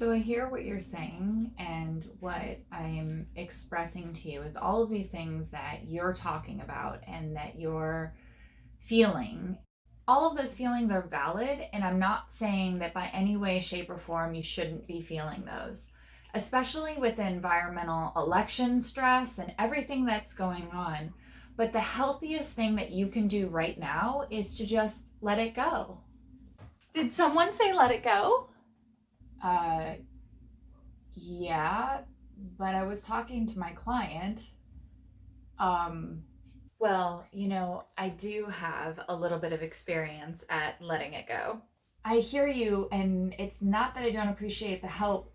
So I hear what you're saying, and what I'm expressing to you is all of these things that you're talking about and that you're feeling. All of those feelings are valid, and I'm not saying that by any way, shape, or form you shouldn't be feeling those, especially with environmental election stress and everything that's going on. But the healthiest thing that you can do right now is to just let it go. Did someone say let it go? Uh, yeah, but I was talking to my client. Um, well, I do have a little bit of experience at letting it go. I hear you, and it's not that I don't appreciate the help,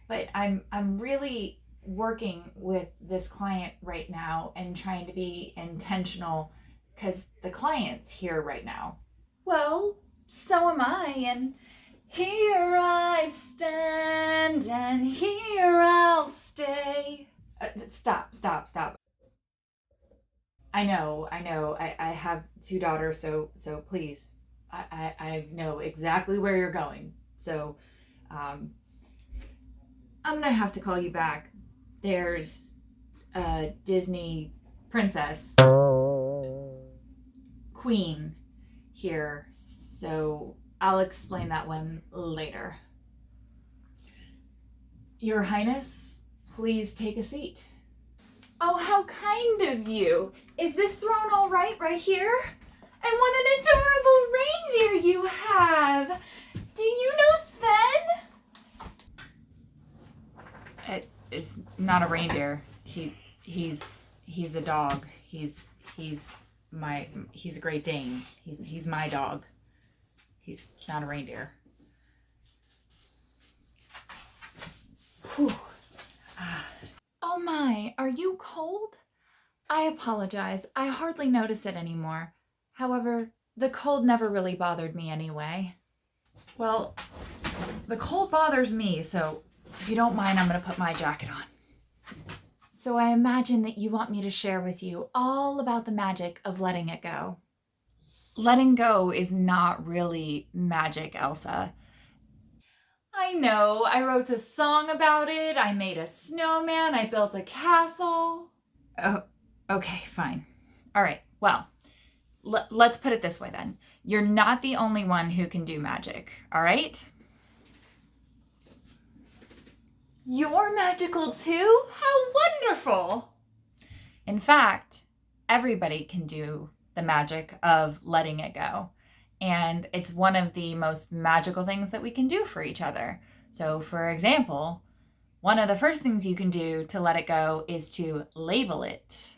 but I'm really working with this client right now and trying to be intentional because the client's here right now. Well, so am I, and here I stand, and here I'll stay. Stop. I know. I have two daughters, so please, I know exactly where you're going. So, um, I'm gonna have to call you back. There's a Disney princess, Queen, here, so I'll explain that one later. Your Highness, please take a seat. Oh, how kind of you. Is this throne all right here? And what an adorable reindeer you have. Do you know Sven? It's not a reindeer. He's a dog. He's a Great Dane. He's my dog. He's not a reindeer. Whew. Oh my, are you cold? I apologize. I hardly notice it anymore. However, the cold never really bothered me anyway. Well, the cold bothers me, so if you don't mind, I'm gonna put my jacket on. So I imagine that you want me to share with you all about the magic of letting it go. Letting go is not really magic, Elsa. I know, I wrote a song about it, I made a snowman, I built a castle. Oh, okay, fine. All right, well, let's put it this way then. You're not the only one who can do magic, all right? You're magical too? How wonderful! In fact, everybody can do the magic of letting it go. And it's one of the most magical things that we can do for each other. So, for example, one of the first things you can do to let it go is to label it.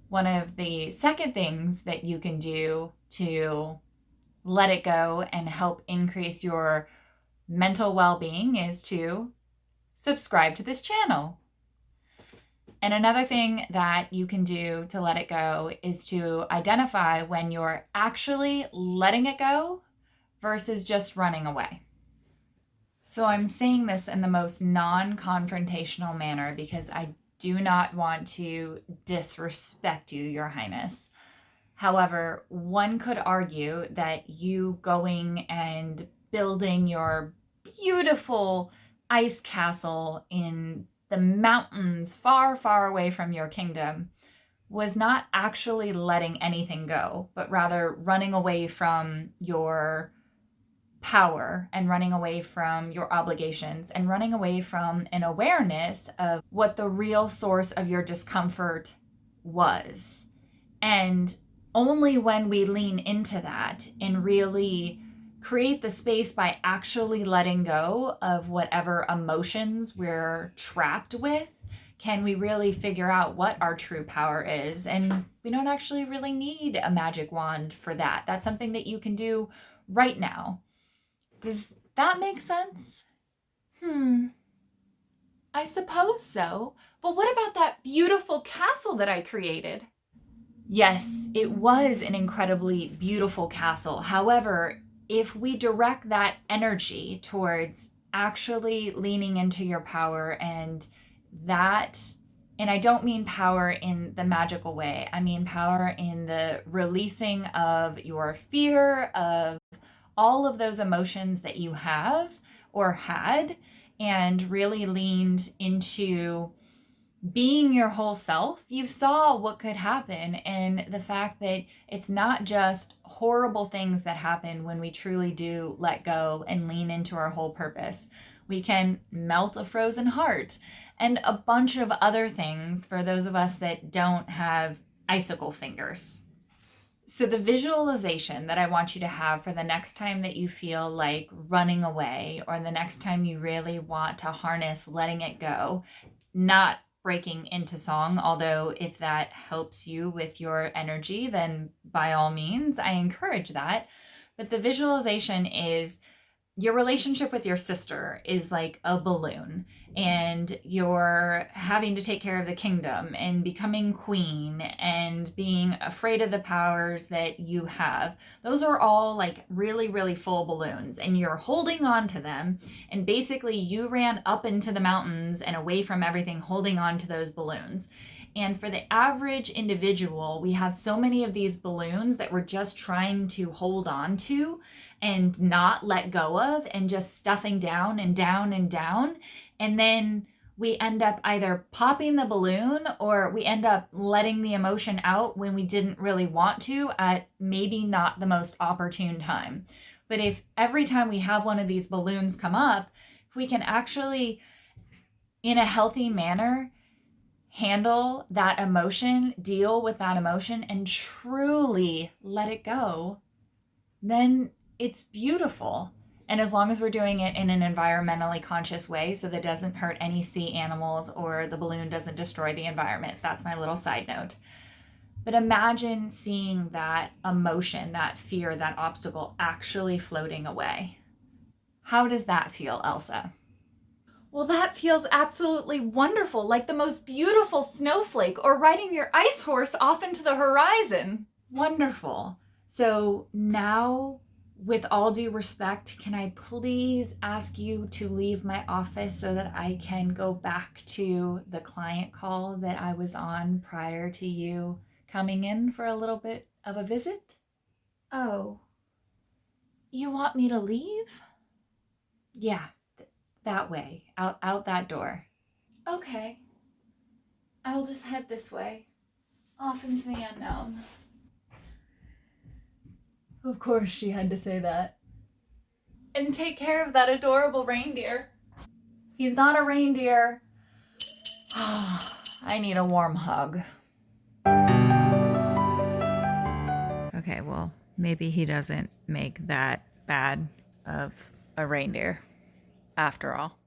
One of the second things that you can do to let it go and help increase your mental well-being is to subscribe to this channel. And another thing that you can do to let it go is to identify when you're actually letting it go versus just running away. So I'm saying this in the most non-confrontational manner because I do not want to disrespect you, Your Highness. However, one could argue that you going and building your beautiful ice castle in the mountains far, far away from your kingdom was not actually letting anything go, but rather running away from your power and running away from your obligations and running away from an awareness of what the real source of your discomfort was. And only when we lean into that and really create the space by actually letting go of whatever emotions we're trapped with can we really figure out what our true power is. And we don't actually really need a magic wand for that. That's something that you can do right now. Does that make sense? I suppose so. But what about that beautiful castle that I created? Yes, it was an incredibly beautiful castle. However, if we direct that energy towards actually leaning into your power and that, and I don't mean power in the magical way, I mean power in the releasing of your fear, of all of those emotions that you have, or had, and really leaned into being your whole self, you saw what could happen. And the fact that it's not just horrible things that happen when we truly do let go and lean into our whole purpose. We can melt a frozen heart and a bunch of other things for those of us that don't have icicle fingers. So, the visualization that I want you to have for the next time that you feel like running away, or the next time you really want to harness letting it go, not breaking into song, although if that helps you with your energy, then by all means, I encourage that. But the visualization is your relationship with your sister is like a balloon, and you're having to take care of the kingdom and becoming queen and being afraid of the powers that you have. Those are all like really, really full balloons, and you're holding on to them. And basically, you ran up into the mountains and away from everything, holding on to those balloons. And for the average individual, we have so many of these balloons that we're just trying to hold on to and not let go of, and just stuffing down and down and down. And then we end up either popping the balloon, or we end up letting the emotion out when we didn't really want to, at maybe not the most opportune time. But if every time we have one of these balloons come up, if we can actually, in a healthy manner, handle that emotion, deal with that emotion, and truly let it go, then it's beautiful. And as long as we're doing it in an environmentally conscious way, so that it doesn't hurt any sea animals or the balloon doesn't destroy the environment. That's my little side note. But imagine seeing that emotion, that fear, that obstacle actually floating away. How does that feel, Elsa? Well, that feels absolutely wonderful, like the most beautiful snowflake or riding your ice horse off into the horizon. Wonderful. So now, with all due respect, can I please ask you to leave my office so that I can go back to the client call that I was on prior to you coming in for a little bit of a visit? Oh, you want me to leave? Yeah, that way, out that door. Okay. I'll just head this way, off into the unknown. Of course she had to say that. And take care of that adorable reindeer. He's not a reindeer. I need a warm hug. Okay, well, maybe he doesn't make that bad of a reindeer after all.